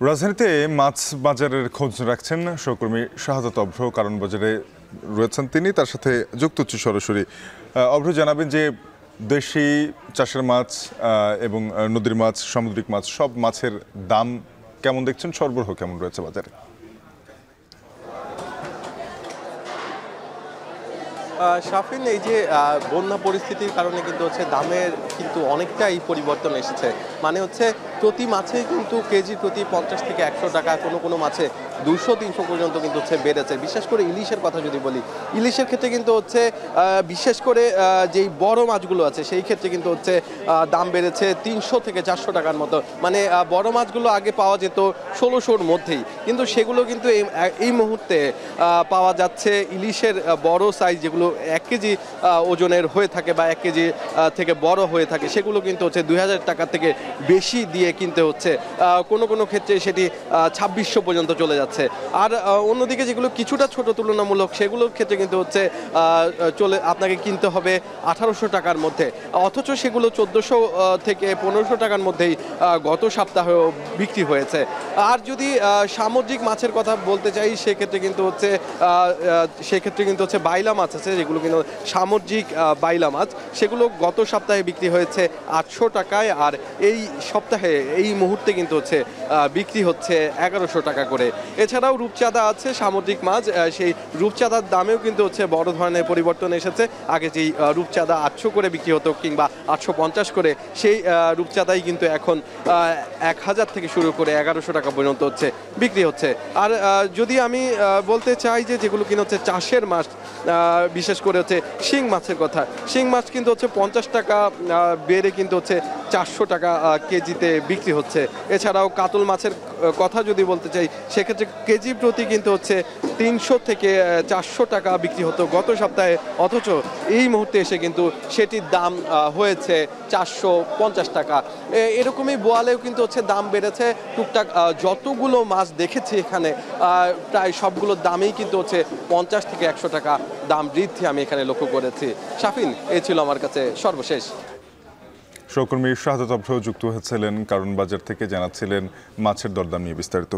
রাজধানীতে মাছ বাজারের খোঁজ রাখছেন সহকর্মী শাহাদাত অভ্র। কারণ বাজারে রয়েছেন তিনি, তার সাথে যুক্ত হচ্ছে সরাসরি। অভ্র, জানাবেন যে দেশি চাষের মাছ এবং নদীর মাছ, সামুদ্রিক মাছ, সব মাছের দাম কেমন দেখছেন, সরবরাহ কেমন রয়েছে বাজারে? শাফিন, এই যে বন্যা পরিস্থিতির কারণে কিন্তু দামের কিন্তু অনেকটাই পরিবর্তন এসেছে। মানে প্রতি মাছে কিন্তু কেজি প্রতি 50 থেকে 100 টাকা, কোনো কোনো মাছে 200-300 পর্যন্ত কিন্তু বেড়েছে। বিশেষ করে ইলিশের কথা যদি বলি, ইলিশের ক্ষেত্রে কিন্তু বিশেষ করে যেই বড় মাছগুলো আছে সেই ক্ষেত্রে কিন্তু দাম বেড়েছে 300 থেকে 400 টাকার মতো। মানে বড় মাছগুলো আগে পাওয়া যেত 1600-র মধ্যেই, কিন্তু সেগুলো কিন্তু এই মুহূর্তে পাওয়া যাচ্ছে ইলিশের বড় সাইজ, যেগুলো 1 কেজি ওজনের হয়ে থাকে বা 1 কেজি থেকে বড় হয়ে থাকে, সেগুলো কিন্তু 2000 টাকা থেকে বেশি দিয়ে কিনতে হচ্ছে। কোনো কোনো ক্ষেত্রে সেটি 2600 পর্যন্ত চলে যাচ্ছে। আর অন্যদিকে যেগুলো কিছুটা ছোট তুলনামূলক, সেগুলোর ক্ষেত্রে কিন্তু আপনাকে কিনতে হবে 1800 টাকার মধ্যে, অথচ সেগুলো 1400 থেকে 1500 টাকার মধ্যেই গত সপ্তাহেও বিক্রি হয়েছে। আর যদি সামুদ্রিক মাছের কথা বলতে চাই, সেক্ষেত্রে কিন্তু বাইলা মাছ আছে, যেগুলো কিন্তু সামুদ্রিক বাইলা মাছ, সেগুলো গত সপ্তাহে বিক্রি হয়েছে 800 টাকায়, আর এই সপ্তাহে এই মুহূর্তে কিন্তু বিক্রি হচ্ছে 1100 টাকা করে। এছাড়াও রূপচাঁদা আছে, সামুদ্রিক মাছ, সেই রূপচাঁদার দামেও কিন্তু বড় ধরনের পরিবর্তন এসেছে। আগে যেই রূপচাঁদা 800 করে বিক্রি হতো কিংবা 850 করে, সেই রূপচাঁদাই কিন্তু এখন 1000 থেকে শুরু করে 1100 টাকা পর্যন্ত বিক্রি হচ্ছে। আর যদি আমি বলতে চাই যে যেগুলো কিনা চাষের মাছ, বিশেষ করে শিং মাছের কথা, শিং মাছ কিন্তু 50 টাকা বেড়ে কিন্তু 400 টাকা কেজিতে বিক্রি হচ্ছে। এছাড়াও কাতল মাছের কথা যদি বলতে চাই, সেক্ষেত্রে কেজি প্রতি কিন্তু 300 থেকে 400 টাকা বিক্রি হতো গত সপ্তাহে, অথচ এই মুহূর্তে এসে কিন্তু সেটির দাম হয়েছে 450 টাকা। এরকমই বোয়ালেও কিন্তু দাম বেড়েছে। টুকটাক যতগুলো মাছ দেখেছি এখানে, প্রায় সবগুলোর দামেই কিন্তু 50 থেকে 100 টাকা দাম বৃদ্ধি আমি এখানে লক্ষ্য করেছি। শাফিন, এই ছিল আমার কাছে সর্বশেষ। সহকর্মী শাহাদাত অভ্র যুক্ত হয়েছিলেন কারণ বাজার থেকে, জানাচ্ছিলেন মাছের দরদাম নিয়ে বিস্তারিত।